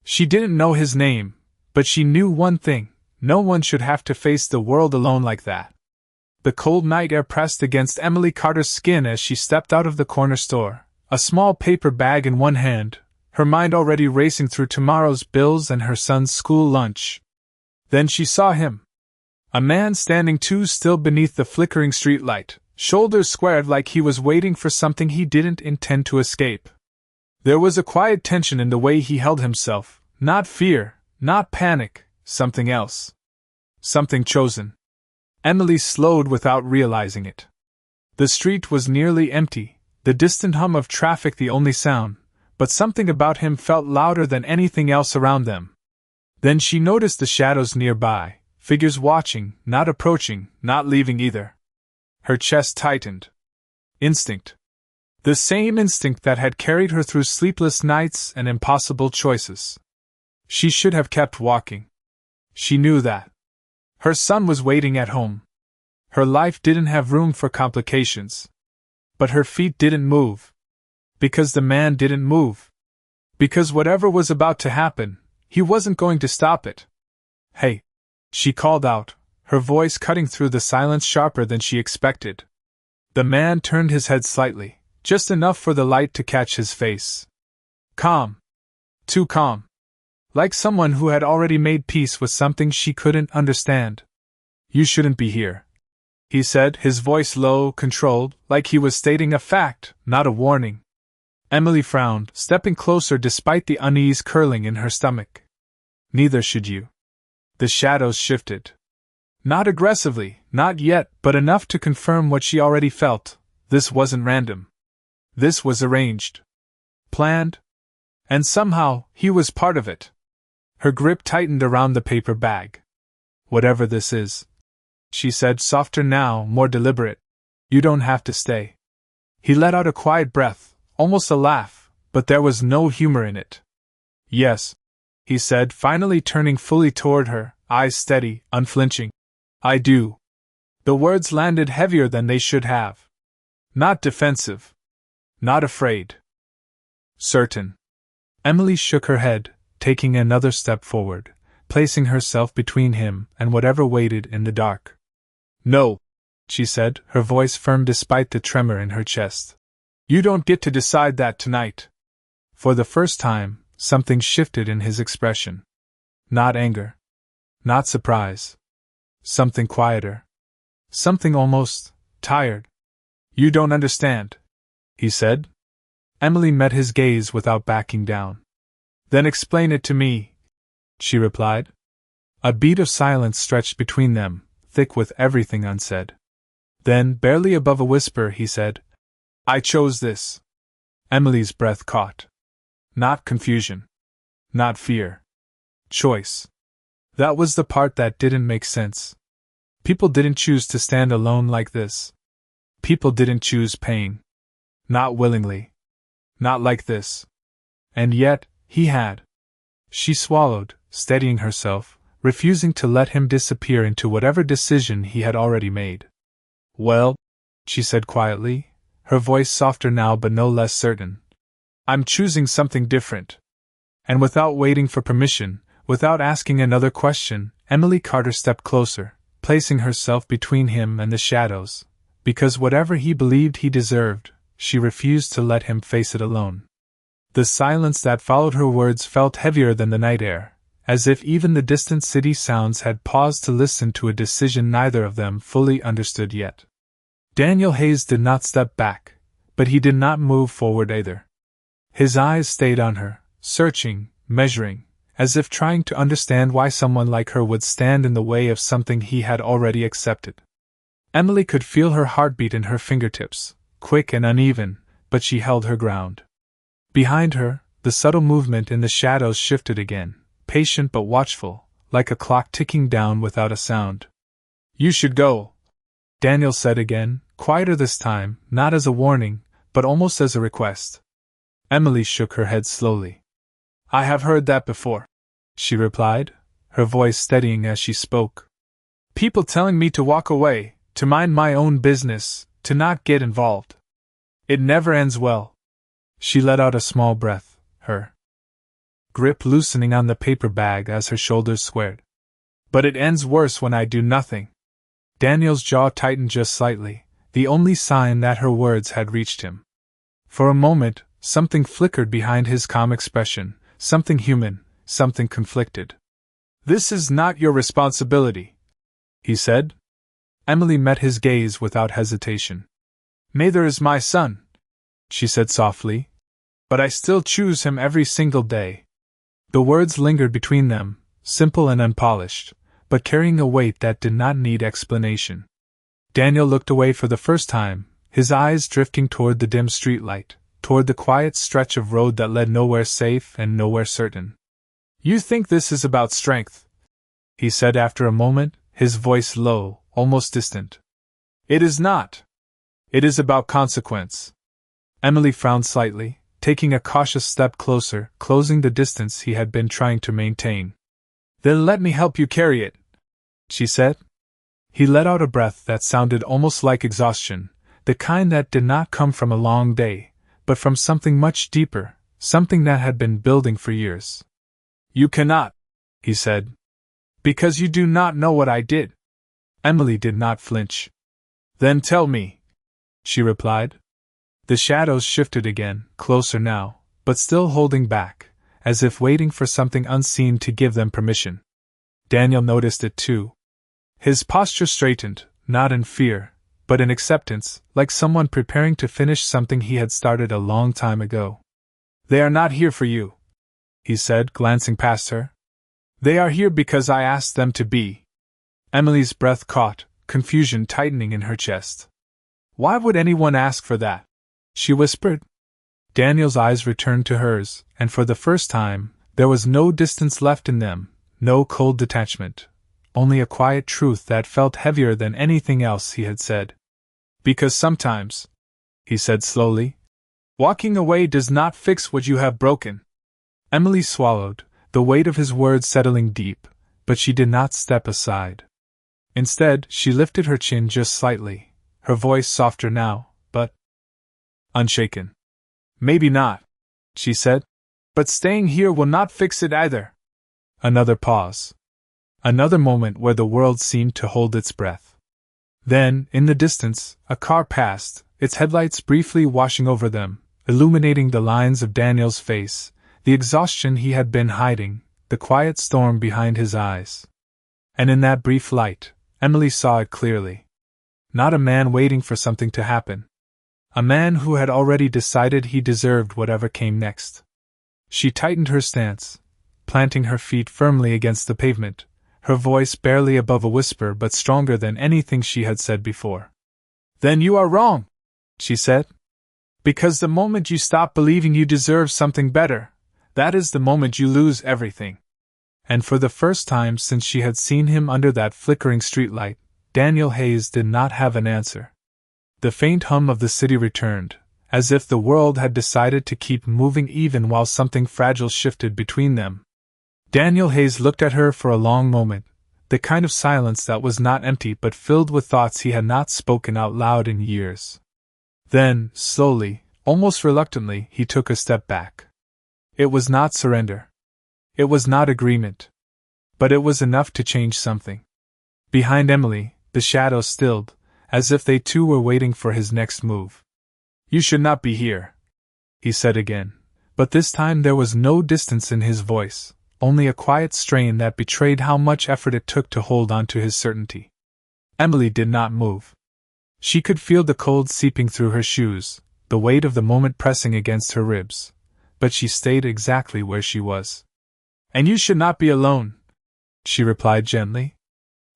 She didn't know his name, but she knew one thing: no one should have to face the world alone like that. The cold night air pressed against Emily Carter's skin as she stepped out of the corner store, a small paper bag in one hand, her mind already racing through tomorrow's bills and her son's school lunch. Then she saw him. A man standing too still beneath the flickering streetlight, shoulders squared like he was waiting for something he didn't intend to escape. There was a quiet tension in the way he held himself, not fear, not panic, something else. Something chosen. Emily slowed without realizing it. The street was nearly empty, the distant hum of traffic the only sound, but something about him felt louder than anything else around them. Then she noticed the shadows nearby, figures watching, not approaching, not leaving either. Her chest tightened. Instinct. The same instinct that had carried her through sleepless nights and impossible choices. She should have kept walking. She knew that. Her son was waiting at home. Her life didn't have room for complications. But her feet didn't move. Because the man didn't move. Because whatever was about to happen, he wasn't going to stop it. "Hey!" she called out, her voice cutting through the silence sharper than she expected. The man turned his head slightly, just enough for the light to catch his face. Calm. Too calm. Like someone who had already made peace with something she couldn't understand. "You shouldn't be here," he said, his voice low, controlled, like he was stating a fact, not a warning. Emily frowned, stepping closer despite the unease curling in her stomach. "Neither should you." The shadows shifted. Not aggressively, not yet, but enough to confirm what she already felt. This wasn't random. This was arranged. Planned. And somehow, he was part of it. Her grip tightened around the paper bag. "Whatever this is," she said, softer now, more deliberate, "you don't have to stay." He let out a quiet breath, almost a laugh, but there was no humor in it. "Yes," he said, finally turning fully toward her, eyes steady, unflinching. "I do." The words landed heavier than they should have. Not defensive. Not afraid. Certain. Emily shook her head, taking another step forward, placing herself between him and whatever waited in the dark. "No," she said, her voice firm despite the tremor in her chest. "You don't get to decide that tonight." For the first time, something shifted in his expression. Not anger. Not surprise. Something quieter. Something almost tired. "You don't understand," he said. Emily met his gaze without backing down. "Then explain it to me," she replied. A beat of silence stretched between them, thick with everything unsaid. Then, barely above a whisper, he said, "I chose this." Emily's breath caught. Not confusion. Not fear. Choice. That was the part that didn't make sense. People didn't choose to stand alone like this. People didn't choose pain. Not willingly. Not like this. And yet, he had. She swallowed, steadying herself, refusing to let him disappear into whatever decision he had already made. "Well," she said quietly, her voice softer now but no less certain, "I'm choosing something different." And without waiting for permission, without asking another question, Emily Carter stepped closer, placing herself between him and the shadows, because whatever he believed he deserved, she refused to let him face it alone. The silence that followed her words felt heavier than the night air, as if even the distant city sounds had paused to listen to a decision neither of them fully understood yet. Daniel Hayes did not step back, but he did not move forward either. His eyes stayed on her, searching, measuring, as if trying to understand why someone like her would stand in the way of something he had already accepted. Emily could feel her heartbeat in her fingertips, quick and uneven, but she held her ground. Behind her, the subtle movement in the shadows shifted again, patient but watchful, like a clock ticking down without a sound. "You should go," Daniel said again, quieter this time, not as a warning, but almost as a request. Emily shook her head slowly. "I have heard that before," she replied, her voice steadying as she spoke. "People telling me to walk away, to mind my own business, to not get involved. It never ends well." She let out a small breath, her grip loosening on the paper bag as her shoulders squared. But it ends worse when I do nothing. Daniel's jaw tightened just slightly, the only sign that her words had reached him. For a moment, something flickered behind his calm expression, something human, something conflicted. "This is not your responsibility," he said. Emily met his gaze without hesitation. "Neither is my son," she said softly. "But I still choose him every single day." The words lingered between them, simple and unpolished, but carrying a weight that did not need explanation. Daniel looked away for the first time, his eyes drifting toward the dim streetlight, toward the quiet stretch of road that led nowhere safe and nowhere certain. "You think this is about strength," he said after a moment, his voice low, almost distant. "It is not. It is about consequence." Emily frowned slightly, taking a cautious step closer, closing the distance he had been trying to maintain. "Then let me help you carry it," she said. He let out a breath that sounded almost like exhaustion, the kind that did not come from a long day, but from something much deeper, something that had been building for years. "You cannot," he said. "Because you do not know what I did." Emily did not flinch. "Then tell me," she replied. The shadows shifted again, closer now, but still holding back, as if waiting for something unseen to give them permission. Daniel noticed it too. His posture straightened, not in fear, but in acceptance, like someone preparing to finish something he had started a long time ago. "They are not here for you," he said, glancing past her. "They are here because I asked them to be." Emily's breath caught, confusion tightening in her chest. "Why would anyone ask for that?" she whispered. Daniel's eyes returned to hers, and for the first time, there was no distance left in them, no cold detachment, only a quiet truth that felt heavier than anything else he had said. "Because sometimes," he said slowly, "walking away does not fix what you have broken." Emily swallowed, the weight of his words settling deep, but she did not step aside. Instead, she lifted her chin just slightly, her voice softer now, but unshaken. "Maybe not," she said, "but staying here will not fix it either." Another pause. Another moment where the world seemed to hold its breath. Then, in the distance, a car passed, its headlights briefly washing over them, illuminating the lines of Daniel's face, the exhaustion he had been hiding, the quiet storm behind his eyes. And in that brief light, Emily saw it clearly. Not a man waiting for something to happen. A man who had already decided he deserved whatever came next. She tightened her stance, planting her feet firmly against the pavement, her voice barely above a whisper but stronger than anything she had said before. "Then you are wrong," she said. "Because the moment you stop believing you deserve something better, that is the moment you lose everything." And for the first time since she had seen him under that flickering streetlight, Daniel Hayes did not have an answer. The faint hum of the city returned, as if the world had decided to keep moving even while something fragile shifted between them. Daniel Hayes looked at her for a long moment, the kind of silence that was not empty but filled with thoughts he had not spoken out loud in years. Then, slowly, almost reluctantly, he took a step back. It was not surrender. It was not agreement. But it was enough to change something. Behind Emily, the shadows stilled, as if they too were waiting for his next move. "You should not be here," he said again, but this time there was no distance in his voice, only a quiet strain that betrayed how much effort it took to hold on to his certainty. Emily did not move. She could feel the cold seeping through her shoes, the weight of the moment pressing against her ribs, but she stayed exactly where she was. "And you should not be alone," she replied gently.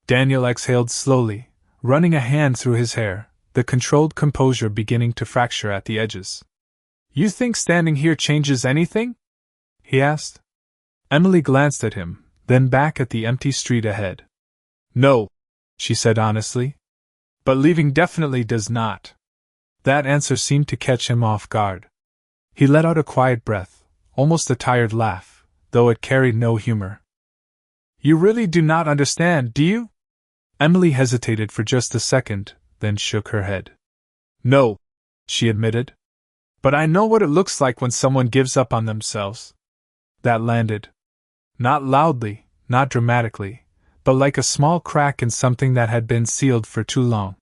Daniel exhaled slowly, running a hand through his hair, the controlled composure beginning to fracture at the edges. "You think standing here changes anything?" he asked. Emily glanced at him, then back at the empty street ahead. "No," she said honestly. "But leaving definitely does not." That answer seemed to catch him off guard. He let out a quiet breath, almost a tired laugh, though it carried no humor. "You really do not understand, do you?" Emily hesitated for just a second, then shook her head. "No," she admitted. "But I know what it looks like when someone gives up on themselves." That landed. Not loudly, not dramatically, but like a small crack in something that had been sealed for too long.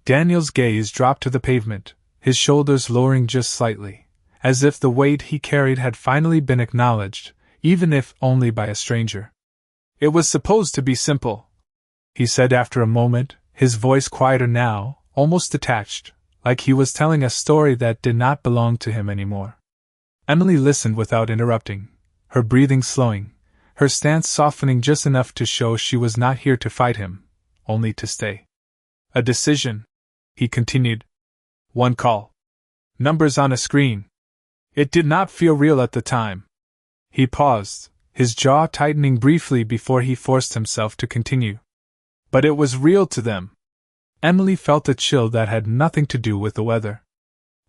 Daniel's gaze dropped to the pavement, his shoulders lowering just slightly, as if the weight he carried had finally been acknowledged, even if only by a stranger. It was supposed to be simple, he said after a moment, his voice quieter now, almost detached, like he was telling a story that did not belong to him anymore. Emily listened without interrupting, her breathing slowing, her stance softening just enough to show she was not here to fight him, only to stay. A decision, he continued. One call. Numbers on a screen. It did not feel real at the time. He paused, his jaw tightening briefly before he forced himself to continue. But it was real to them. Emily felt a chill that had nothing to do with the weather.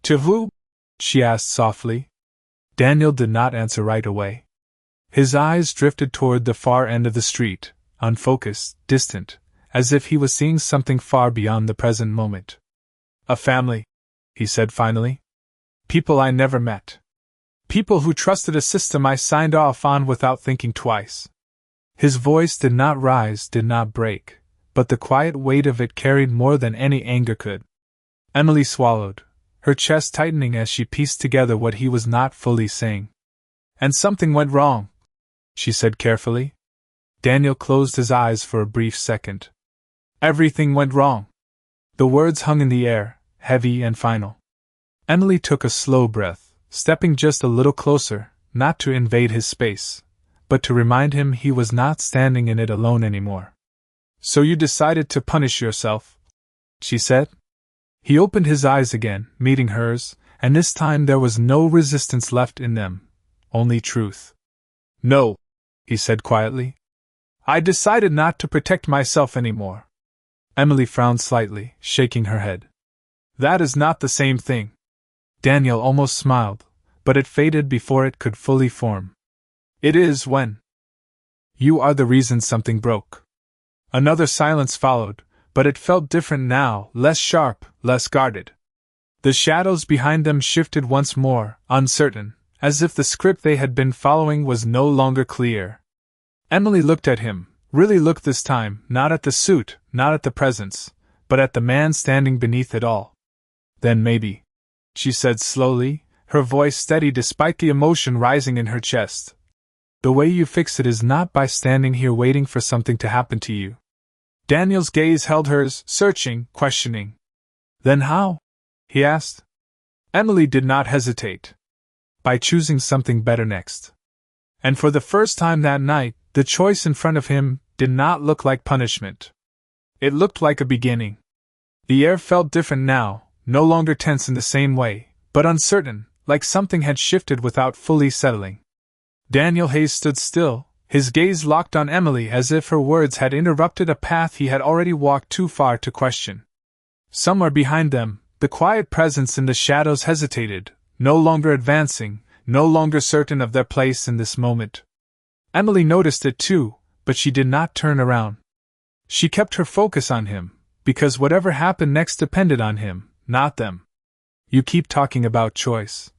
To who? She asked softly. Daniel did not answer right away. His eyes drifted toward the far end of the street, unfocused, distant, as if he was seeing something far beyond the present moment. A family, he said finally. People I never met. People who trusted a system I signed off on without thinking twice. His voice did not rise, did not break, but the quiet weight of it carried more than any anger could. Emily swallowed, her chest tightening as she pieced together what he was not fully saying. And something went wrong, she said carefully. Daniel closed his eyes for a brief second. Everything went wrong. The words hung in the air, heavy and final. Emily took a slow breath, stepping just a little closer, not to invade his space, but to remind him he was not standing in it alone anymore. So you decided to punish yourself? She said. He opened his eyes again, meeting hers, and this time there was no resistance left in them, only truth. No, he said quietly. I decided not to protect myself anymore. Emily frowned slightly, shaking her head. That is not the same thing. Daniel almost smiled, but it faded before it could fully form. It is when you are the reason something broke. Another silence followed, but it felt different now, less sharp, less guarded. The shadows behind them shifted once more, uncertain, as if the script they had been following was no longer clear. Emily looked at him, really looked this time, not at the suit, not at the presence, but at the man standing beneath it all. Then maybe, she said slowly, her voice steady despite the emotion rising in her chest. The way you fix it is not by standing here waiting for something to happen to you. Daniel's gaze held hers, searching, questioning. Then how? He asked. Emily did not hesitate. By choosing something better next. And for the first time that night, the choice in front of him did not look like punishment. It looked like a beginning. The air felt different now, no longer tense in the same way, but uncertain, like something had shifted without fully settling. Daniel Hayes stood still, his gaze locked on Emily as if her words had interrupted a path he had already walked too far to question. Somewhere behind them, the quiet presence in the shadows hesitated, no longer advancing, no longer certain of their place in this moment. Emily noticed it too, but she did not turn around. She kept her focus on him, because whatever happened next depended on him, not them. You keep talking about choice,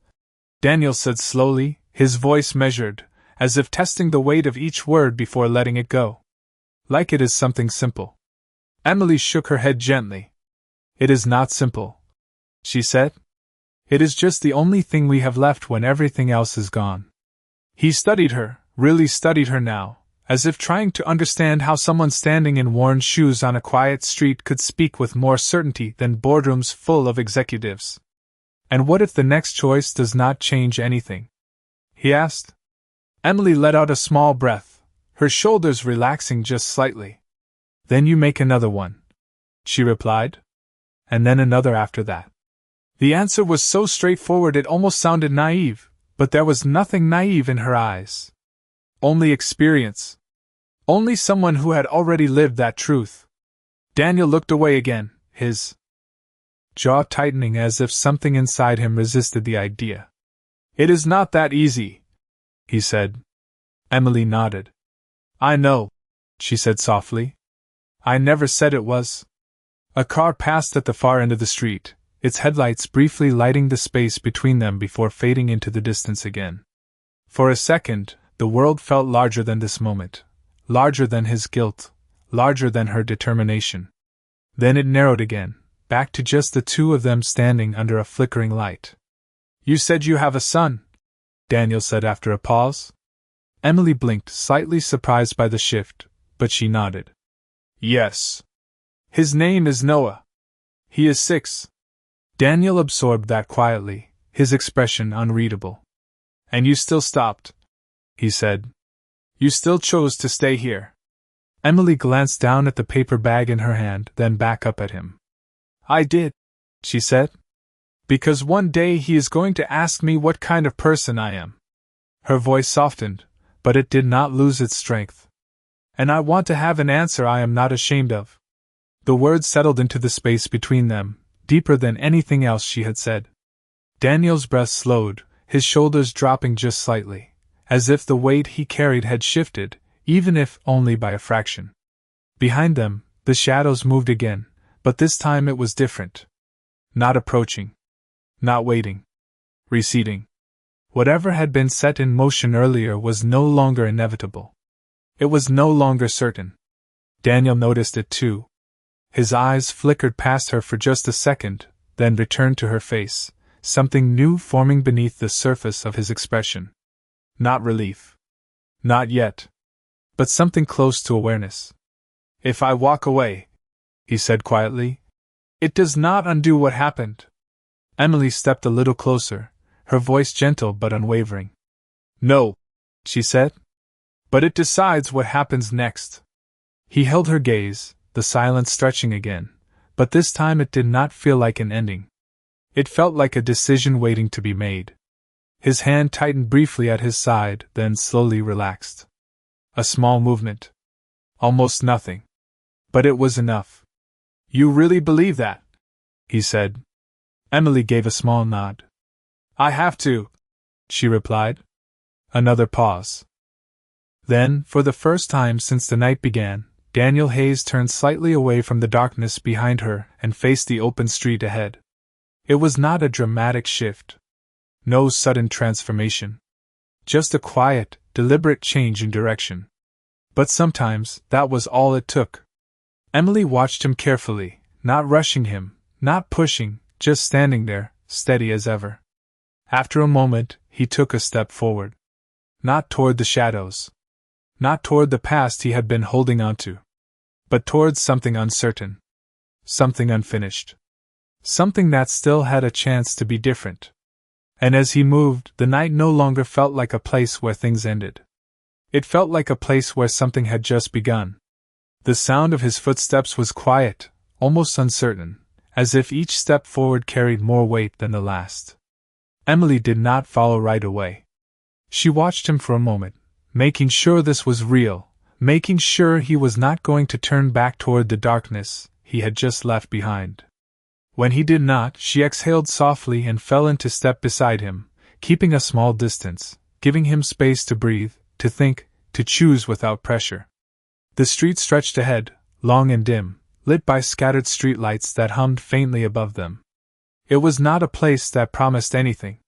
Daniel said slowly, his voice measured, as if testing the weight of each word before letting it go. Like it is something simple. Emily shook her head gently. It is not simple, she said. It is just the only thing we have left when everything else is gone. He studied her, really studied her now, as if trying to understand how someone standing in worn shoes on a quiet street could speak with more certainty than boardrooms full of executives. And what if the next choice does not change anything? He asked. Emily let out a small breath, her shoulders relaxing just slightly. Then you make another one, she replied. And then another after that. The answer was so straightforward it almost sounded naive, but there was nothing naive in her eyes. Only experience. Only someone who had already lived that truth. Daniel looked away again, his jaw tightening as if something inside him resisted the idea. It is not that easy, he said. Emily nodded. I know, she said softly. I never said it was. A car passed at the far end of the street, its headlights briefly lighting the space between them before fading into the distance again. For a second, The world felt larger than this moment, larger than his guilt, larger than her determination. Then it narrowed again, back to just the two of them standing under a flickering light. "You said you have a son," Daniel said after a pause. Emily blinked, slightly surprised by the shift, but she nodded. "Yes. His name is Noah. He is 6. Daniel absorbed that quietly, his expression unreadable. "And you still stopped," he said. "You still chose to stay here." Emily glanced down at the paper bag in her hand, then back up at him. "I did," she said. "Because one day he is going to ask me what kind of person I am." Her voice softened, but it did not lose its strength. "And I want to have an answer I am not ashamed of." The words settled into the space between them, deeper than anything else she had said. Daniel's breath slowed, his shoulders dropping just slightly, as if the weight he carried had shifted, even if only by a fraction. Behind them, the shadows moved again, but this time it was different. Not approaching. Not waiting. Receding. Whatever had been set in motion earlier was no longer inevitable. It was no longer certain. Daniel noticed it too. His eyes flickered past her for just a second, then returned to her face, something new forming beneath the surface of his expression. Not relief. Not yet. But something close to awareness. "If I walk away," he said quietly, "it does not undo what happened." Emily stepped a little closer, her voice gentle but unwavering. "No," she said. "But it decides what happens next." He held her gaze, the silence stretching again, but this time it did not feel like an ending. It felt like a decision waiting to be made. His hand tightened briefly at his side, then slowly relaxed. A small movement. Almost nothing. But it was enough. "You really believe that?" he said. Emily gave a small nod. "I have to," she replied. Another pause. Then, for the first time since the night began, Daniel Hayes turned slightly away from the darkness behind her and faced the open street ahead. It was not a dramatic shift. No sudden transformation. Just a quiet, deliberate change in direction. But sometimes that was all it took. Emily watched him carefully, not rushing him, not pushing, just standing there, steady as ever. After a moment, he took a step forward. Not toward the shadows. Not toward the past he had been holding on to. But towards something uncertain. Something unfinished. Something that still had a chance to be different. And as he moved, the night no longer felt like a place where things ended. It felt like a place where something had just begun. The sound of his footsteps was quiet, almost uncertain, as if each step forward carried more weight than the last. Emily did not follow right away. She watched him for a moment, making sure this was real, making sure he was not going to turn back toward the darkness he had just left behind. When he did not, she exhaled softly and fell into step beside him, keeping a small distance, giving him space to breathe, to think, to choose without pressure. The street stretched ahead, long and dim, lit by scattered streetlights that hummed faintly above them. It was not a place that promised anything.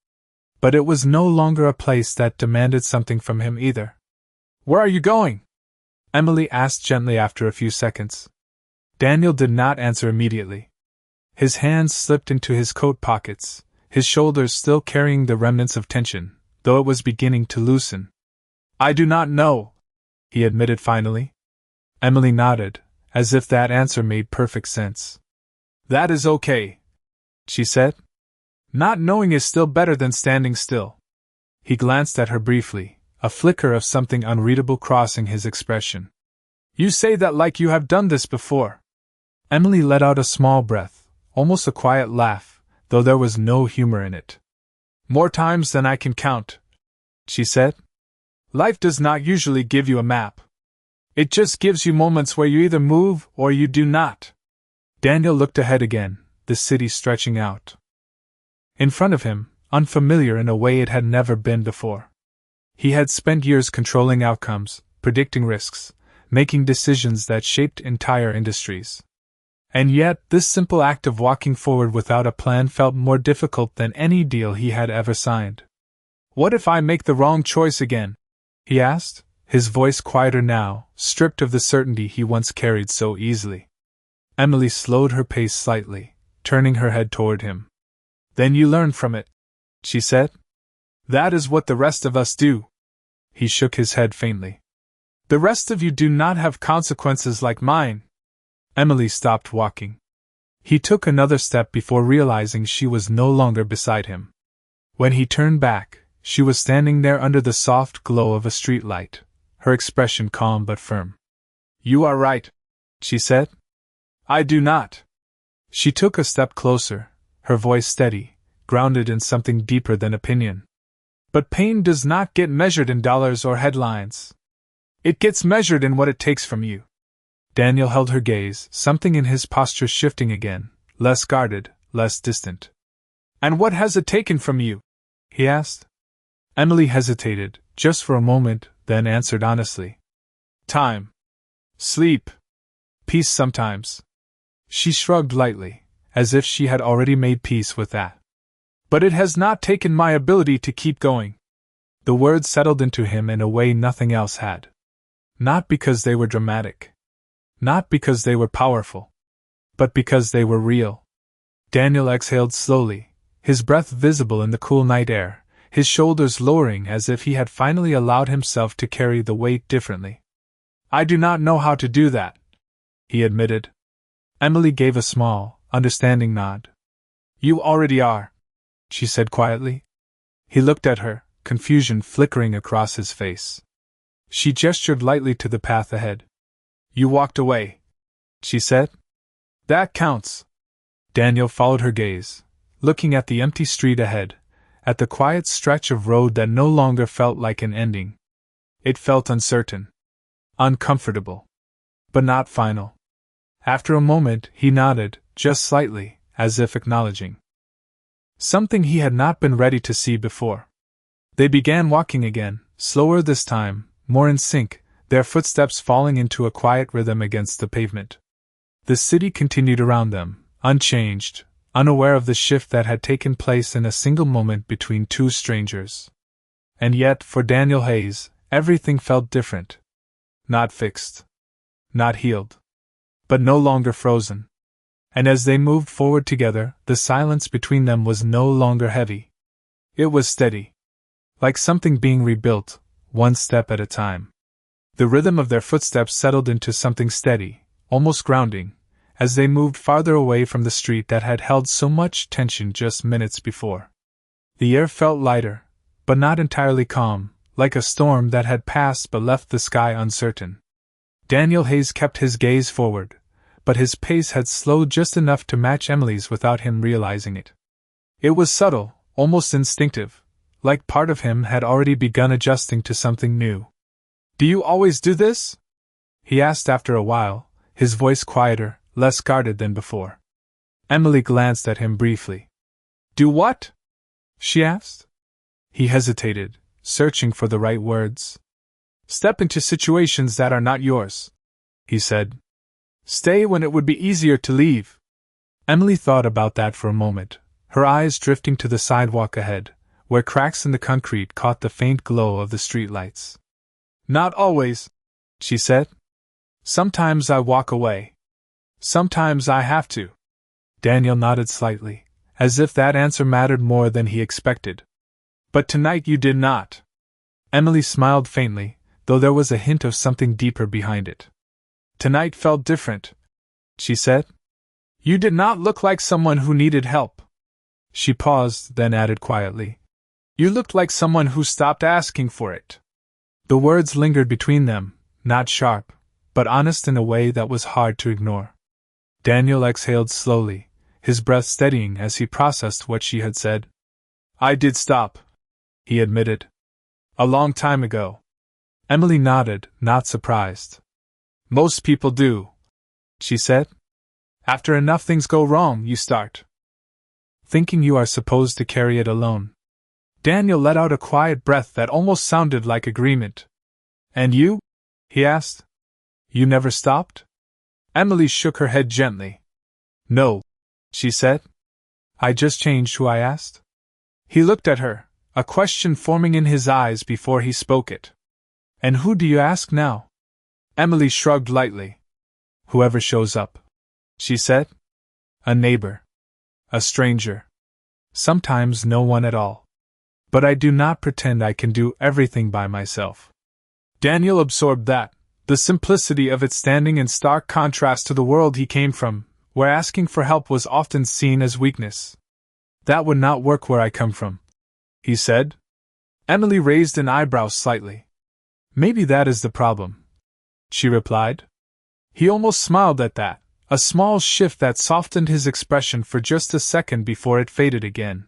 But it was no longer a place that demanded something from him either. "Where are you going?" Emily asked gently after a few seconds. Daniel did not answer immediately. His hands slipped into his coat pockets, his shoulders still carrying the remnants of tension, though it was beginning to loosen. "I do not know," he admitted finally. Emily nodded, as if that answer made perfect sense. "That is okay," she said. "Not knowing is still better than standing still." He glanced at her briefly, a flicker of something unreadable crossing his expression. "You say that like you have done this before." Emily let out a small breath, almost a quiet laugh, though there was no humor in it. "More times than I can count," she said. "Life does not usually give you a map. It just gives you moments where you either move or you do not." Daniel looked ahead again, the city stretching out. In front of him, unfamiliar in a way it had never been before. He had spent years controlling outcomes, predicting risks, making decisions that shaped entire industries. And yet, this simple act of walking forward without a plan felt more difficult than any deal he had ever signed. "What if I make the wrong choice again?" he asked, his voice quieter now, stripped of the certainty he once carried so easily. Emily slowed her pace slightly, turning her head toward him. Then you learn from it, she said. That is what the rest of us do. He shook his head faintly. The rest of you do not have consequences like mine. Emily stopped walking. He took another step before realizing she was no longer beside him. When he turned back, she was standing there under the soft glow of a streetlight, her expression calm but firm. You are right, she said. I do not. She took a step closer, her voice steady, grounded in something deeper than opinion. But pain does not get measured in dollars or headlines. It gets measured in what it takes from you. Daniel held her gaze, something in his posture shifting again, less guarded, less distant. And what has it taken from you? He asked. Emily hesitated, just for a moment, then answered honestly. Time. Sleep. Peace sometimes. She shrugged lightly, as if she had already made peace with that. But it has not taken my ability to keep going. The words settled into him in a way nothing else had. Not because they were dramatic. Not because they were powerful. But because they were real. Daniel exhaled slowly, his breath visible in the cool night air, his shoulders lowering as if he had finally allowed himself to carry the weight differently. I do not know how to do that, he admitted. Emily gave a small, understanding nod. You already are, she said quietly. He looked at her, confusion flickering across his face. She gestured lightly to the path ahead. You walked away, she said. That counts. Daniel followed her gaze, looking at the empty street ahead, at the quiet stretch of road that no longer felt like an ending. It felt uncertain. Uncomfortable. But not final. After a moment, he nodded, just slightly, as if acknowledging something he had not been ready to see before. They began walking again, slower this time, more in sync, their footsteps falling into a quiet rhythm against the pavement. The city continued around them, unchanged, unaware of the shift that had taken place in a single moment between two strangers. And yet, for Daniel Hayes, everything felt different. Not fixed. Not healed. But no longer frozen. And as they moved forward together, the silence between them was no longer heavy. It was steady. Like something being rebuilt, one step at a time. The rhythm of their footsteps settled into something steady, almost grounding, as they moved farther away from the street that had held so much tension just minutes before. The air felt lighter, but not entirely calm, like a storm that had passed but left the sky uncertain. Daniel Hayes kept his gaze forward, but his pace had slowed just enough to match Emily's without him realizing it. It was subtle, almost instinctive, like part of him had already begun adjusting to something new. Do you always do this? He asked after a while, his voice quieter, less guarded than before. Emily glanced at him briefly. Do what? She asked. He hesitated, searching for the right words. Step into situations that are not yours, he said. Stay when it would be easier to leave. Emily thought about that for a moment, her eyes drifting to the sidewalk ahead, where cracks in the concrete caught the faint glow of the streetlights. Not always, she said. Sometimes I walk away. Sometimes I have to. Daniel nodded slightly, as if that answer mattered more than he expected. But tonight you did not. Emily smiled faintly, though there was a hint of something deeper behind it. Tonight felt different, she said. You did not look like someone who needed help. She paused, then added quietly. You looked like someone who stopped asking for it. The words lingered between them, not sharp, but honest in a way that was hard to ignore. Daniel exhaled slowly, his breath steadying as he processed what she had said. I did stop, he admitted. A long time ago. Emily nodded, not surprised. Most people do, she said. After enough things go wrong, you start thinking you are supposed to carry it alone. Daniel let out a quiet breath that almost sounded like agreement. And you? He asked. You never stopped? Emily shook her head gently. No, she said. I just changed who I asked. He looked at her, a question forming in his eyes before he spoke it. And who do you ask now? Emily shrugged lightly. Whoever shows up, she said. A neighbor. A stranger. Sometimes no one at all. But I do not pretend I can do everything by myself. Daniel absorbed that, the simplicity of it standing in stark contrast to the world he came from, where asking for help was often seen as weakness. That would not work where I come from, he said. Emily raised an eyebrow slightly. Maybe that is the problem, she replied. He almost smiled at that, a small shift that softened his expression for just a second before it faded again.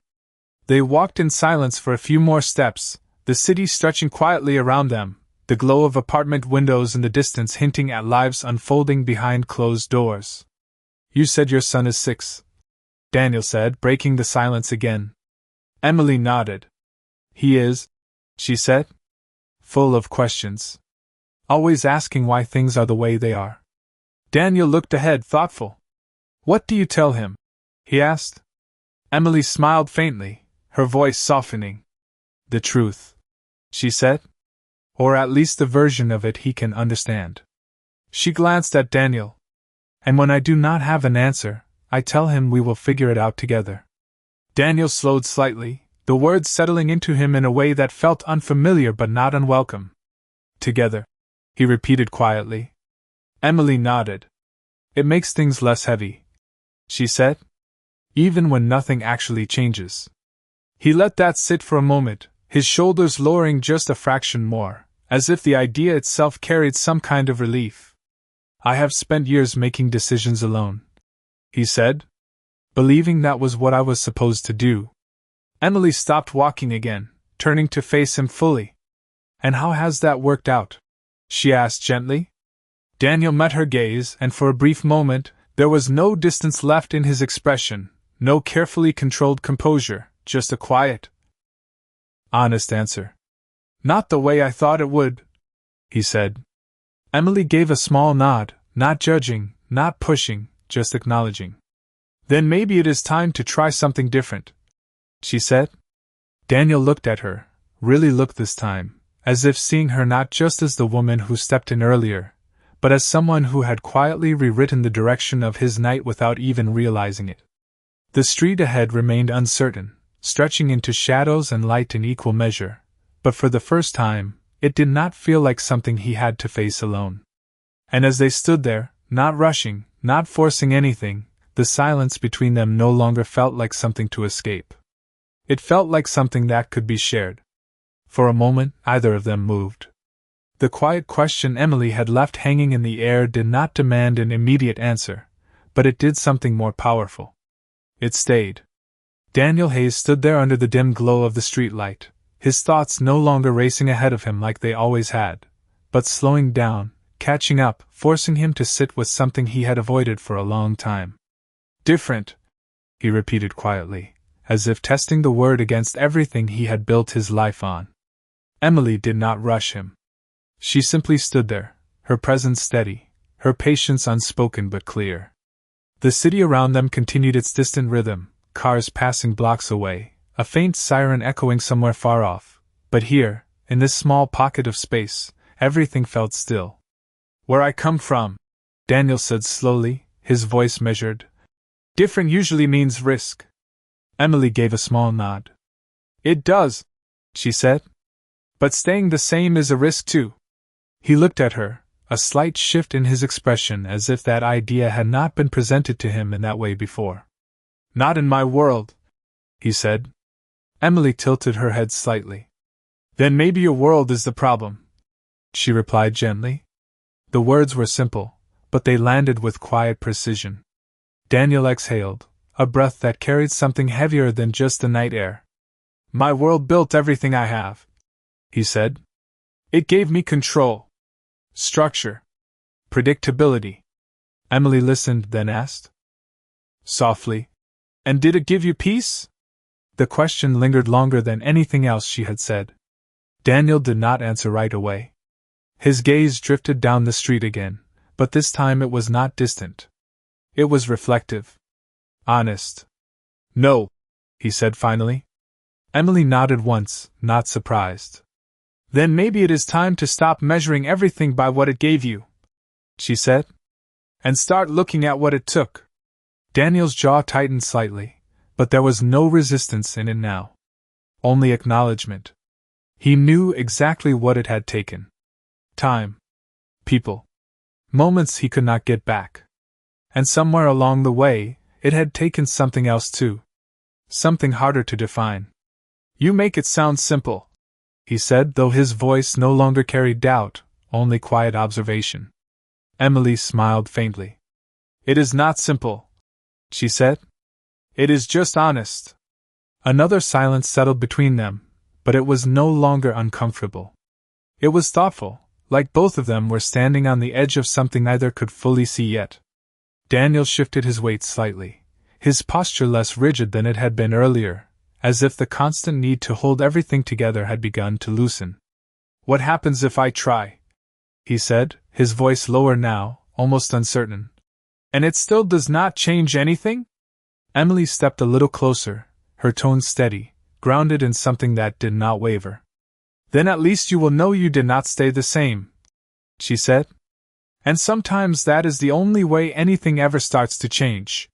They walked in silence for a few more steps, the city stretching quietly around them, the glow of apartment windows in the distance hinting at lives unfolding behind closed doors. You said your son is 6, Daniel said, breaking the silence again. Emily nodded. He is, she said, full of questions. Always asking why things are the way they are. Daniel looked ahead, thoughtful. What do you tell him? He asked. Emily smiled faintly, her voice softening. The truth, she said. Or at least the version of it he can understand. She glanced at Daniel. And when I do not have an answer, I tell him we will figure it out together. Daniel slowed slightly, the words settling into him in a way that felt unfamiliar but not unwelcome. Together, he repeated quietly. Emily nodded. It makes things less heavy, she said. Even when nothing actually changes. He let that sit for a moment, his shoulders lowering just a fraction more, as if the idea itself carried some kind of relief. I have spent years making decisions alone, he said, believing that was what I was supposed to do. Emily stopped walking again, turning to face him fully. And how has that worked out? She asked gently. Daniel met her gaze, and for a brief moment, there was no distance left in his expression, no carefully controlled composure, just a quiet, honest answer. Not the way I thought it would, he said. Emily gave a small nod, not judging, not pushing, just acknowledging. Then maybe it is time to try something different, she said. Daniel looked at her, really looked this time, as if seeing her not just as the woman who stepped in earlier, but as someone who had quietly rewritten the direction of his night without even realizing it. The street ahead remained uncertain, stretching into shadows and light in equal measure, but for the first time, it did not feel like something he had to face alone. And as they stood there, not rushing, not forcing anything, the silence between them no longer felt like something to escape. It felt like something that could be shared. For a moment, either of them moved. The quiet question Emily had left hanging in the air did not demand an immediate answer, but it did something more powerful. It stayed. Daniel Hayes stood there under the dim glow of the streetlight, his thoughts no longer racing ahead of him like they always had, but slowing down, catching up, forcing him to sit with something he had avoided for a long time. Different, he repeated quietly, as if testing the word against everything he had built his life on. Emily did not rush him. She simply stood there, her presence steady, her patience unspoken but clear. The city around them continued its distant rhythm, cars passing blocks away, a faint siren echoing somewhere far off, but here, in this small pocket of space, everything felt still. Where I come from, Daniel said slowly, his voice measured. Different usually means risk. Emily gave a small nod. It does, she said. But staying the same is a risk too. He looked at her, a slight shift in his expression as if that idea had not been presented to him in that way before. Not in my world, he said. Emily tilted her head slightly. Then maybe your world is the problem, she replied gently. The words were simple, but they landed with quiet precision. Daniel exhaled, a breath that carried something heavier than just the night air. My world built everything I have, he said. It gave me control, structure, predictability. Emily listened, then asked, softly, and did it give you peace? The question lingered longer than anything else she had said. Daniel did not answer right away. His gaze drifted down the street again, but this time it was not distant. It was reflective. Honest. No, he said finally. Emily nodded once, not surprised. Then maybe it is time to stop measuring everything by what it gave you, she said, and start looking at what it took. Daniel's jaw tightened slightly, but there was no resistance in it now. Only acknowledgement. He knew exactly what it had taken. Time. People. Moments he could not get back. And somewhere along the way, it had taken something else too. Something harder to define. You make it sound simple, he said, though his voice no longer carried doubt, only quiet observation. Emily smiled faintly. It is not simple, she said. It is just honest. Another silence settled between them, but it was no longer uncomfortable. It was thoughtful, like both of them were standing on the edge of something neither could fully see yet. Daniel shifted his weight slightly, his posture less rigid than it had been earlier, as if the constant need to hold everything together had begun to loosen. What happens if I try? He said, his voice lower now, almost uncertain. And it still does not change anything? Emily stepped a little closer, her tone steady, grounded in something that did not waver. Then at least you will know you did not stay the same, she said. And sometimes that is the only way anything ever starts to change.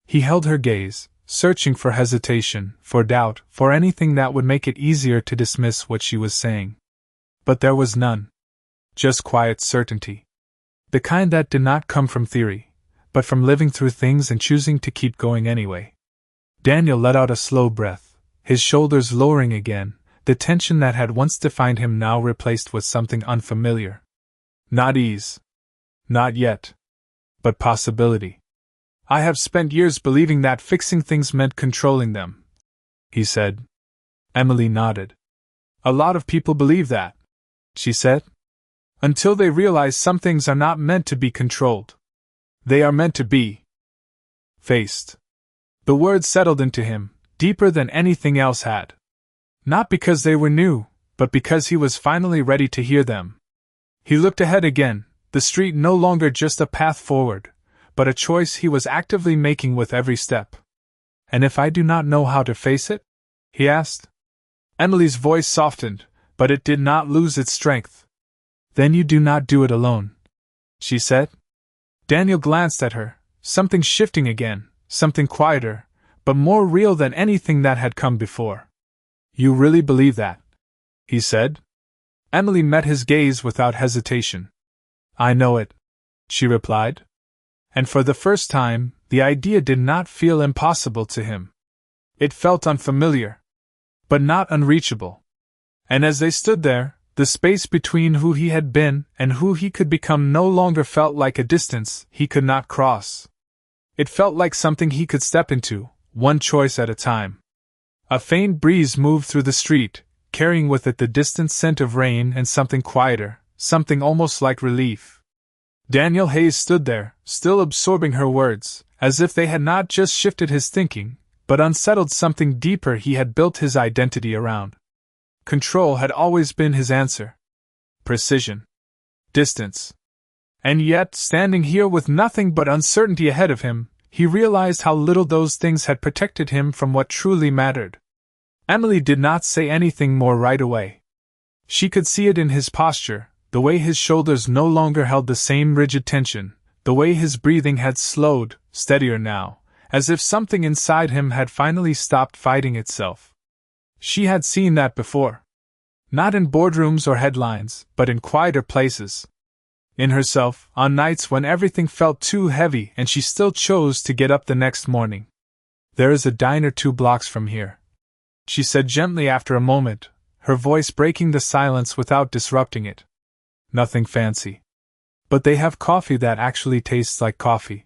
He held her gaze, searching for hesitation, for doubt, for anything that would make it easier to dismiss what she was saying. But there was none. Just quiet certainty. The kind that did not come from theory, but from living through things and choosing to keep going anyway. Daniel let out a slow breath, his shoulders lowering again, the tension that had once defined him now replaced with something unfamiliar. Not ease. Not yet. But possibility. I have spent years believing that fixing things meant controlling them, he said. Emily nodded. A lot of people believe that, she said. Until they realize some things are not meant to be controlled. They are meant to be faced. The words settled into him, deeper than anything else had. Not because they were new, but because he was finally ready to hear them. He looked ahead again, the street no longer just a path forward, but a choice he was actively making with every step. And if I do not know how to face it? He asked. Emily's voice softened, but it did not lose its strength. Then you do not do it alone, she said. Daniel glanced at her, something shifting again, something quieter, but more real than anything that had come before. You really believe that? He said. Emily met his gaze without hesitation. I know it, she replied. And for the first time, the idea did not feel impossible to him. It felt unfamiliar, but not unreachable. And as they stood there, the space between who he had been and who he could become no longer felt like a distance he could not cross. It felt like something he could step into, one choice at a time. A faint breeze moved through the street, carrying with it the distant scent of rain and something quieter, something almost like relief. Daniel Hayes stood there, still absorbing her words, as if they had not just shifted his thinking, but unsettled something deeper he had built his identity around. Control had always been his answer. Precision. Distance. And yet, standing here with nothing but uncertainty ahead of him, he realized how little those things had protected him from what truly mattered. Emily did not say anything more right away. She could see it in his posture, the way his shoulders no longer held the same rigid tension, the way his breathing had slowed, steadier now, as if something inside him had finally stopped fighting itself. She had seen that before. Not in boardrooms or headlines, but in quieter places. In herself, on nights when everything felt too heavy and she still chose to get up the next morning. There is a diner 2 blocks from here, she said gently after a moment, her voice breaking the silence without disrupting it. Nothing fancy. But they have coffee that actually tastes like coffee.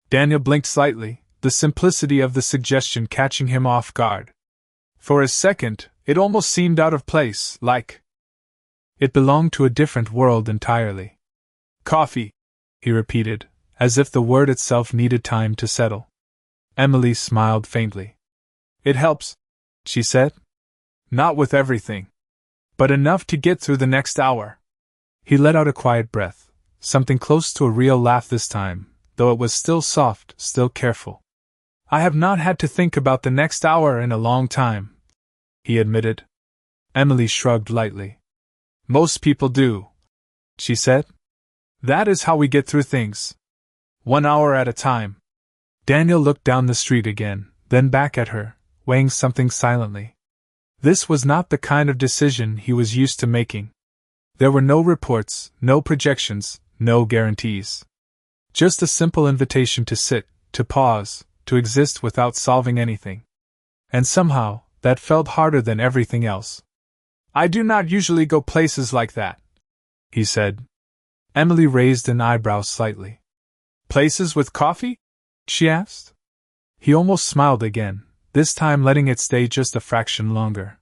Daniel blinked slightly, the simplicity of the suggestion catching him off guard. For a second, it almost seemed out of place, like it belonged to a different world entirely. Coffee, he repeated, as if the word itself needed time to settle. Emily smiled faintly. It helps, she said. Not with everything, but enough to get through the next hour. He let out a quiet breath, something close to a real laugh this time, though it was still soft, still careful. I have not had to think about the next hour in a long time, he admitted. Emily shrugged lightly. Most people do, she said. That is how we get through things. 1 hour at a time. Daniel looked down the street again, then back at her, weighing something silently. This was not the kind of decision he was used to making. There were no reports, no projections, no guarantees. Just a simple invitation to sit, to pause, to exist without solving anything. And somehow, that felt harder than everything else. I do not usually go places like that, he said. Emily raised an eyebrow slightly. Places with coffee? She asked. He almost smiled again, this time letting it stay just a fraction longer.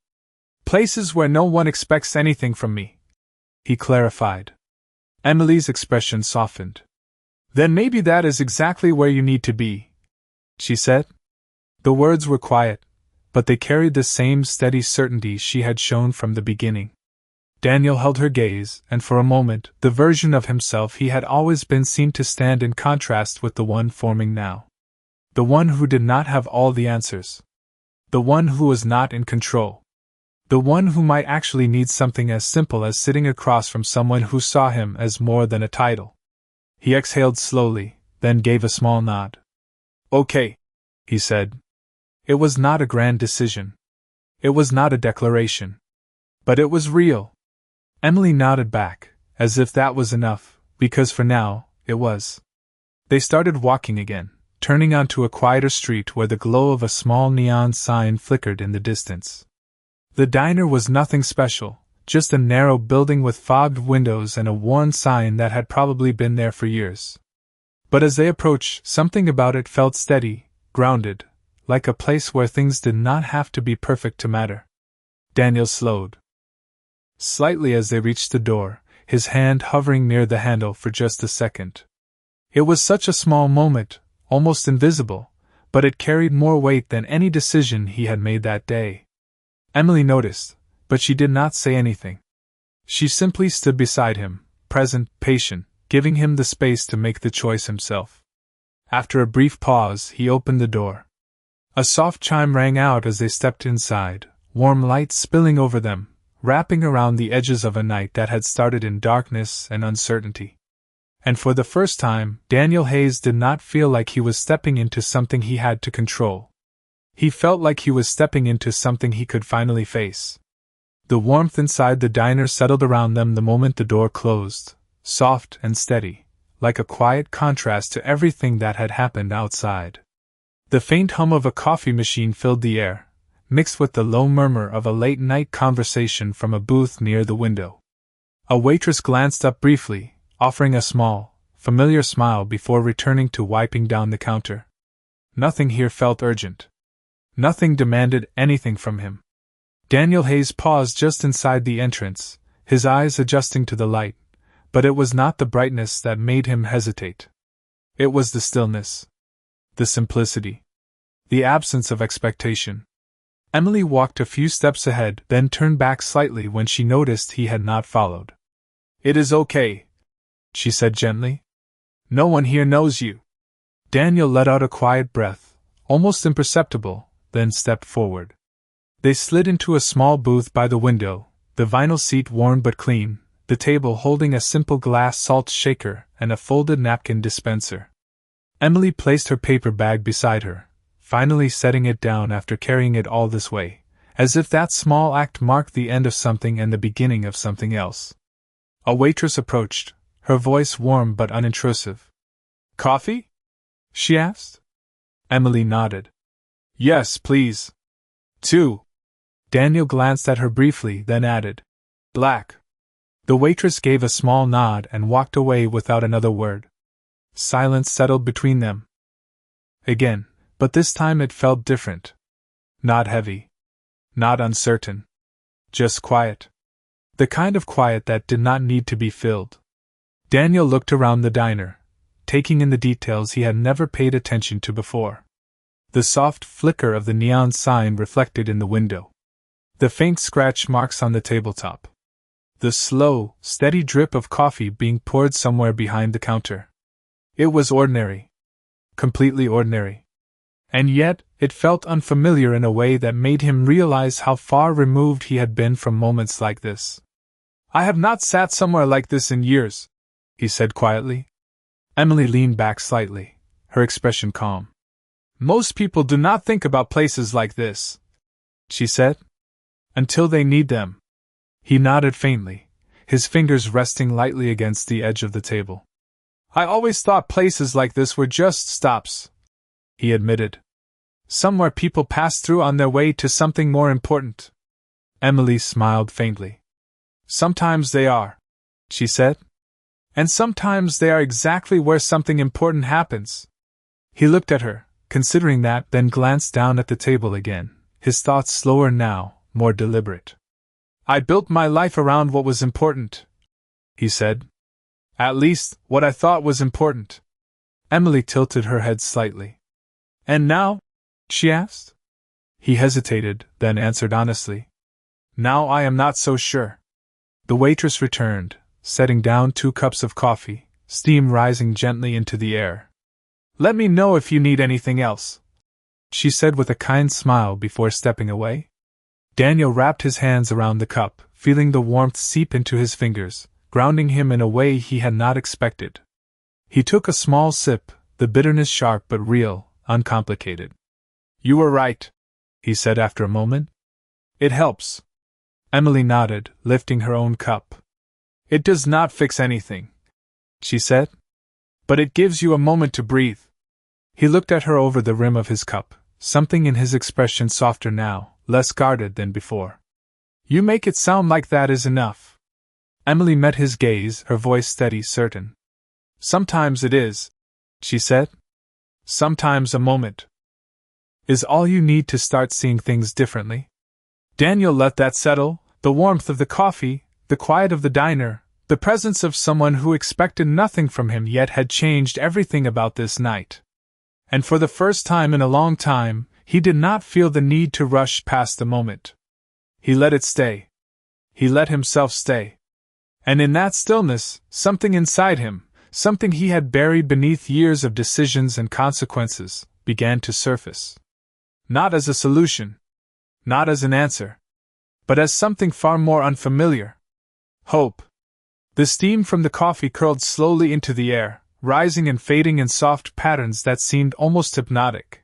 Places where no one expects anything from me, he clarified. Emily's expression softened. Then maybe that is exactly where you need to be, she said. The words were quiet, but they carried the same steady certainty she had shown from the beginning. Daniel held her gaze, and for a moment, the version of himself he had always been seemed to stand in contrast with the one forming now. The one who did not have all the answers. The one who was not in control. The one who might actually need something as simple as sitting across from someone who saw him as more than a title. He exhaled slowly, then gave a small nod. Okay, he said. It was not a grand decision. It was not a declaration. But it was real. Emily nodded back, as if that was enough, because for now, it was. They started walking again, turning onto a quieter street where the glow of a small neon sign flickered in the distance. The diner was nothing special, just a narrow building with fogged windows and a worn sign that had probably been there for years. But as they approached, something about it felt steady, grounded, like a place where things did not have to be perfect to matter. Daniel slowed slightly as they reached the door, his hand hovering near the handle for just a second. It was such a small moment, almost invisible, but it carried more weight than any decision he had made that day. Emily noticed, but she did not say anything. She simply stood beside him, present, patient, giving him the space to make the choice himself. After a brief pause, he opened the door. A soft chime rang out as they stepped inside, warm light spilling over them, wrapping around the edges of a night that had started in darkness and uncertainty. And for the first time, Daniel Hayes did not feel like he was stepping into something he had to control. He felt like he was stepping into something he could finally face. The warmth inside the diner settled around them the moment the door closed, soft and steady, like a quiet contrast to everything that had happened outside. The faint hum of a coffee machine filled the air, mixed with the low murmur of a late-night conversation from a booth near the window. A waitress glanced up briefly, offering a small, familiar smile before returning to wiping down the counter. Nothing here felt urgent. Nothing demanded anything from him. Daniel Hayes paused just inside the entrance, his eyes adjusting to the light, but it was not the brightness that made him hesitate. It was the stillness. The simplicity. The absence of expectation. Emily walked a few steps ahead, then turned back slightly when she noticed he had not followed. It is okay, she said gently. No one here knows you. Daniel let out a quiet breath, almost imperceptible, then stepped forward. They slid into a small booth by the window, the vinyl seat worn but clean, the table holding a simple glass salt shaker and a folded napkin dispenser. Emily placed her paper bag beside her, finally setting it down after carrying it all this way, as if that small act marked the end of something and the beginning of something else. A waitress approached, her voice warm but unintrusive. Coffee? She asked. Emily nodded. Yes, please. 2. Daniel glanced at her briefly, then added, Black. The waitress gave a small nod and walked away without another word. Silence settled between them. Again, but this time it felt different. Not heavy. Not uncertain. Just quiet. The kind of quiet that did not need to be filled. Daniel looked around the diner, taking in the details he had never paid attention to before. The soft flicker of the neon sign reflected in the window. The faint scratch marks on the tabletop. The slow, steady drip of coffee being poured somewhere behind the counter. It was ordinary. Completely ordinary. And yet, it felt unfamiliar in a way that made him realize how far removed he had been from moments like this. I have not sat somewhere like this in years, he said quietly. Emily leaned back slightly, her expression calm. Most people do not think about places like this, she said, until they need them. He nodded faintly, his fingers resting lightly against the edge of the table. I always thought places like this were just stops, he admitted. Somewhere people pass through on their way to something more important. Emily smiled faintly. Sometimes they are, she said. And sometimes they are exactly where something important happens. He looked at her, considering that, then glanced down at the table again, his thoughts slower now, more deliberate. I built my life around what was important, he said. At least, what I thought was important. Emily tilted her head slightly. And now? She asked. He hesitated, then answered honestly. Now I am not so sure. The waitress returned, setting down 2 cups of coffee, steam rising gently into the air. Let me know if you need anything else, she said with a kind smile before stepping away. Daniel wrapped his hands around the cup, feeling the warmth seep into his fingers, grounding him in a way he had not expected. He took a small sip, the bitterness sharp but real, uncomplicated. You were right, he said after a moment. It helps. Emily nodded, lifting her own cup. It does not fix anything, she said, but it gives you a moment to breathe. He looked at her over the rim of his cup, something in his expression softer now, less guarded than before. You make it sound like that is enough. Emily met his gaze, her voice steady, certain. Sometimes it is, she said. Sometimes a moment is all you need to start seeing things differently. Daniel let that settle, the warmth of the coffee, the quiet of the diner, the presence of someone who expected nothing from him yet had changed everything about this night. And for the first time in a long time, he did not feel the need to rush past the moment. He let it stay. He let himself stay. And in that stillness, something inside him, something he had buried beneath years of decisions and consequences, began to surface. Not as a solution. Not as an answer. But as something far more unfamiliar. Hope. The steam from the coffee curled slowly into the air, rising and fading in soft patterns that seemed almost hypnotic.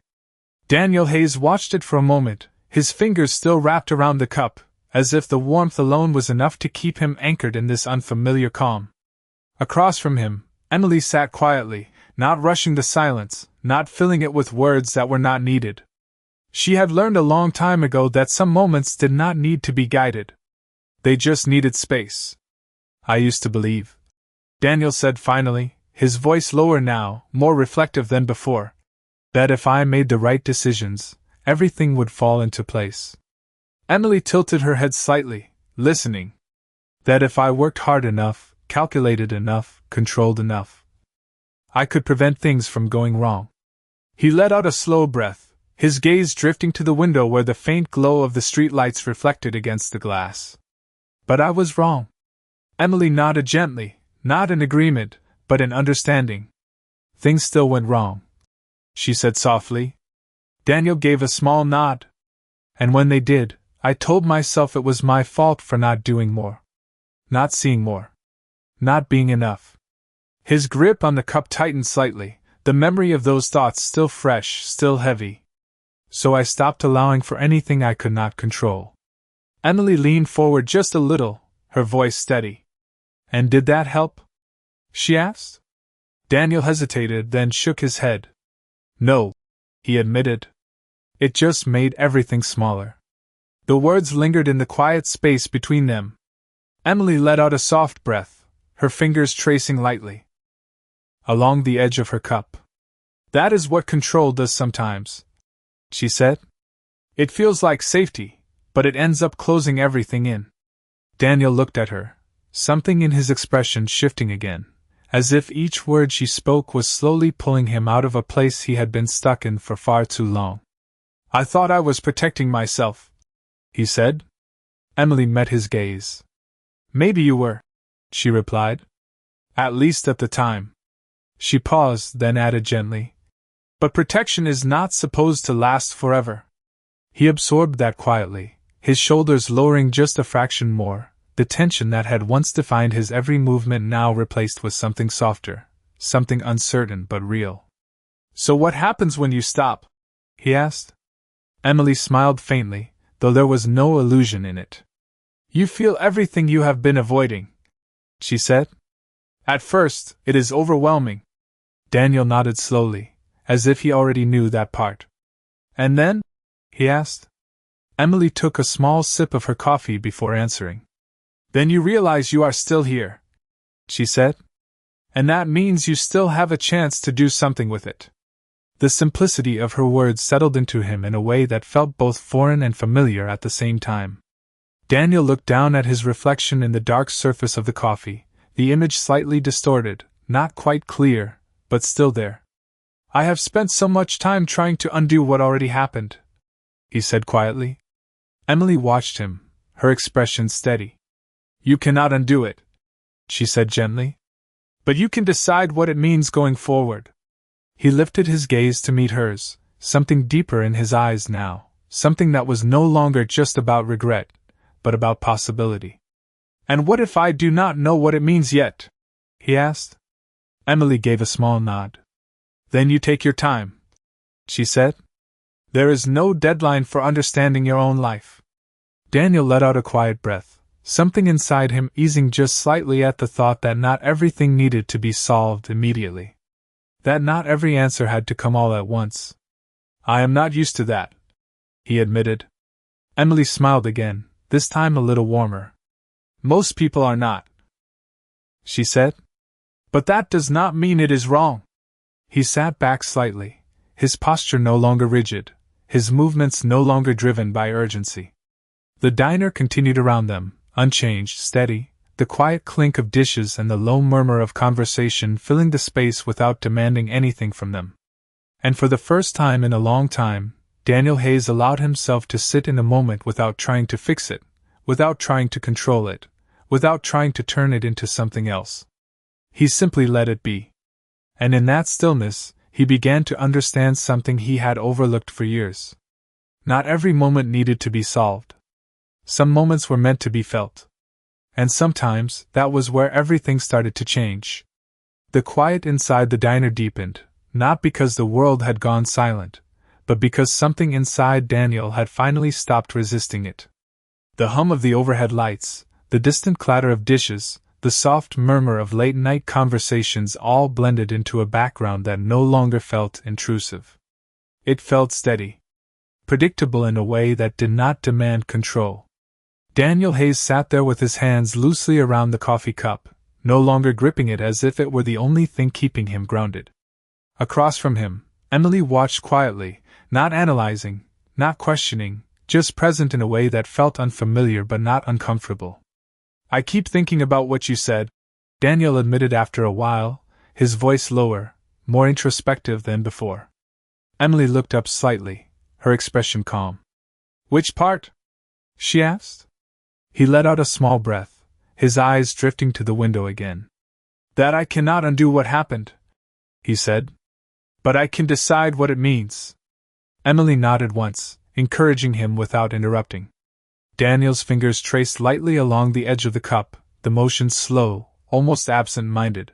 Daniel Hayes watched it for a moment, his fingers still wrapped around the cup, as if the warmth alone was enough to keep him anchored in this unfamiliar calm. Across from him, Emily sat quietly, not rushing the silence, not filling it with words that were not needed. She had learned a long time ago that some moments did not need to be guided. They just needed space. I used to believe, Daniel said finally, his voice lower now, more reflective than before, that if I made the right decisions, everything would fall into place. Emily tilted her head slightly, listening. That if I worked hard enough, calculated enough, controlled enough, I could prevent things from going wrong. He let out a slow breath, his gaze drifting to the window where the faint glow of the streetlights reflected against the glass. But I was wrong. Emily nodded gently, not in agreement, but in understanding. Things still went wrong, she said softly. Daniel gave a small nod. And when they did, I told myself it was my fault for not doing more. Not seeing more. Not being enough. His grip on the cup tightened slightly, the memory of those thoughts still fresh, still heavy. So I stopped allowing for anything I could not control. Emily leaned forward just a little, her voice steady. And did that help? She asked. Daniel hesitated, then shook his head. No, he admitted. It just made everything smaller. The words lingered in the quiet space between them. Emily let out a soft breath, her fingers tracing lightly along the edge of her cup. That is what control does sometimes, she said. It feels like safety, but it ends up closing everything in. Daniel looked at her, something in his expression shifting again, as if each word she spoke was slowly pulling him out of a place he had been stuck in for far too long. I thought I was protecting myself, he said. Emily met his gaze. Maybe you were, she replied. At least at the time. She paused, then added gently. But protection is not supposed to last forever. He absorbed that quietly, his shoulders lowering just a fraction more, The tension that had once defined his every movement now replaced with something softer, something uncertain but real. "So what happens when you stop?" he asked. Emily smiled faintly, though there was no illusion in it. "You feel everything you have been avoiding," she said. "At first, it is overwhelming." Daniel nodded slowly, as if he already knew that part. "And then?" he asked. Emily took a small sip of her coffee before answering. "Then you realize you are still here," she said. "And that means you still have a chance to do something with it." The simplicity of her words settled into him in a way that felt both foreign and familiar at the same time. Daniel looked down at his reflection in the dark surface of the coffee, the image slightly distorted, not quite clear, but still there. "I have spent so much time trying to undo what already happened," he said quietly. Emily watched him, her expression steady. "You cannot undo it," she said gently. "But you can decide what it means going forward." He lifted his gaze to meet hers, something deeper in his eyes now, something that was no longer just about regret, but about possibility. "And what if I do not know what it means yet?" he asked. Emily gave a small nod. "Then you take your time," she said. "There is no deadline for understanding your own life." Daniel let out a quiet breath, something inside him easing just slightly at the thought that not everything needed to be solved immediately. That not every answer had to come all at once. "I am not used to that," he admitted. Emily smiled again, this time a little warmer. "Most people are not," she said. "But that does not mean it is wrong." He sat back slightly, his posture no longer rigid, his movements no longer driven by urgency. The diner continued around them, unchanged, steady, the quiet clink of dishes and the low murmur of conversation filling the space without demanding anything from them. And for the first time in a long time, Daniel Hayes allowed himself to sit in a moment without trying to fix it, without trying to control it, without trying to turn it into something else. He simply let it be. And in that stillness, he began to understand something he had overlooked for years. Not every moment needed to be solved. Some moments were meant to be felt. And sometimes, that was where everything started to change. The quiet inside the diner deepened, not because the world had gone silent, but because something inside Daniel had finally stopped resisting it. The hum of the overhead lights, the distant clatter of dishes, the soft murmur of late-night conversations all blended into a background that no longer felt intrusive. It felt steady, predictable in a way that did not demand control. Daniel Hayes sat there with his hands loosely around the coffee cup, no longer gripping it as if it were the only thing keeping him grounded. Across from him, Emily watched quietly, not analyzing, not questioning, just present in a way that felt unfamiliar but not uncomfortable. "I keep thinking about what you said," Daniel admitted after a while, his voice lower, more introspective than before. Emily looked up slightly, her expression calm. "Which part?" she asked. He let out a small breath, his eyes drifting to the window again. "That I cannot undo what happened," he said. "But I can decide what it means." Emily nodded once, encouraging him without interrupting. Daniel's fingers traced lightly along the edge of the cup, the motion slow, almost absent-minded.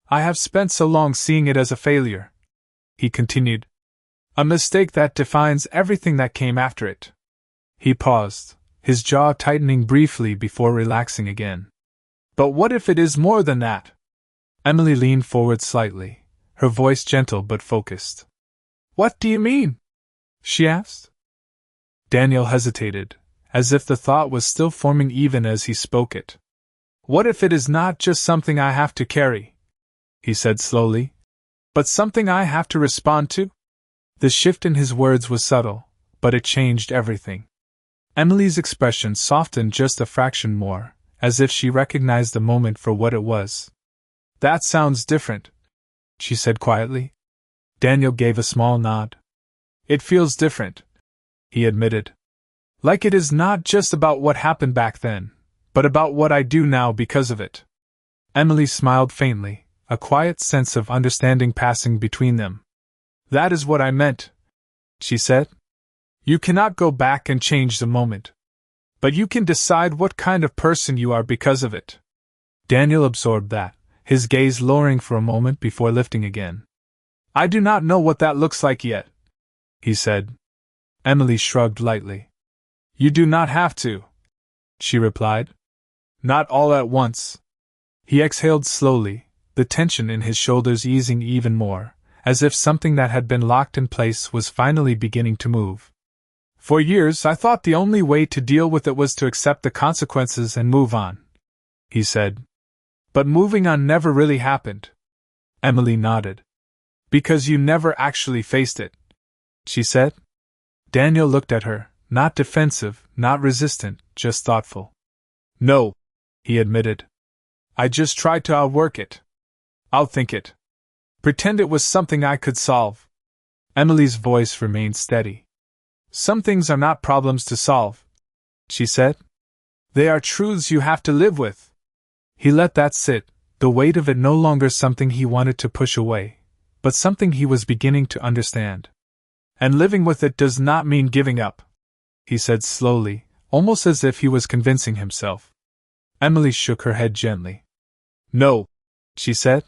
"I have spent so long seeing it as a failure," he continued. "A mistake that defines everything that came after it." He paused, his jaw tightening briefly before relaxing again. "But what if it is more than that?" Emily leaned forward slightly, her voice gentle but focused. "What do you mean?" she asked. Daniel hesitated, as if the thought was still forming even as he spoke it. "What if it is not just something I have to carry?" he said slowly. "But something I have to respond to?" The shift in his words was subtle, but it changed everything. Emily's expression softened just a fraction more, as if she recognized the moment for what it was. "That sounds different," she said quietly. Daniel gave a small nod. "It feels different," he admitted. "Like it is not just about what happened back then, but about what I do now because of it." Emily smiled faintly, a quiet sense of understanding passing between them. "That is what I meant," she said. "You cannot go back and change the moment. But you can decide what kind of person you are because of it. Daniel absorbed that, his gaze lowering for a moment before lifting again. I do not know what that looks like yet, he said. Emily shrugged lightly. You do not have to, she replied. Not all at once. He exhaled slowly, the tension in his shoulders easing even more, as if something that had been locked in place was finally beginning to move. For years I thought the only way to deal with it was to accept the consequences and move on, he said. But moving on never really happened. Emily nodded. Because you never actually faced it, she said. Daniel looked at her, not defensive, not resistant, just thoughtful. No, he admitted. I just tried to outwork it. Outthink it. Pretend it was something I could solve. Emily's voice remained steady. Some things are not problems to solve, she said. They are truths you have to live with. He let that sit, the weight of it no longer something he wanted to push away, but something he was beginning to understand. And living with it does not mean giving up, he said slowly, almost as if he was convincing himself. Emily shook her head gently. No, she said.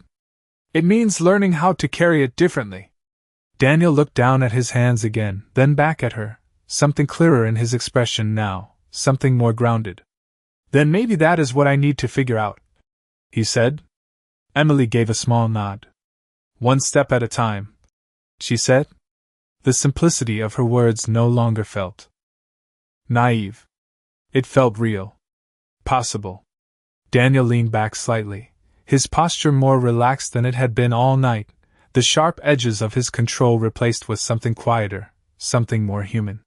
It means learning how to carry it differently. Daniel looked down at his hands again, then back at her, something clearer in his expression now, something more grounded. Then maybe that is what I need to figure out, he said. Emily gave a small nod. One step at a time, she said. The simplicity of her words no longer felt naive. It felt real. Possible. Daniel leaned back slightly, his posture more relaxed than it had been all night, the sharp edges of his control replaced with something quieter, something more human.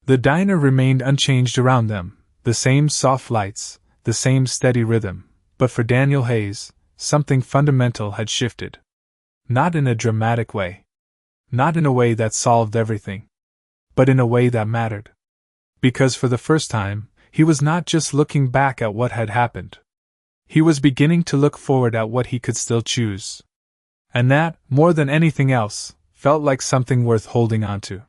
The diner remained unchanged around them, the same soft lights, the same steady rhythm, but for Daniel Hayes, something fundamental had shifted. Not in a dramatic way. Not in a way that solved everything. But in a way that mattered. Because for the first time, he was not just looking back at what had happened. He was beginning to look forward at what he could still choose. And that, more than anything else, felt like something worth holding on to.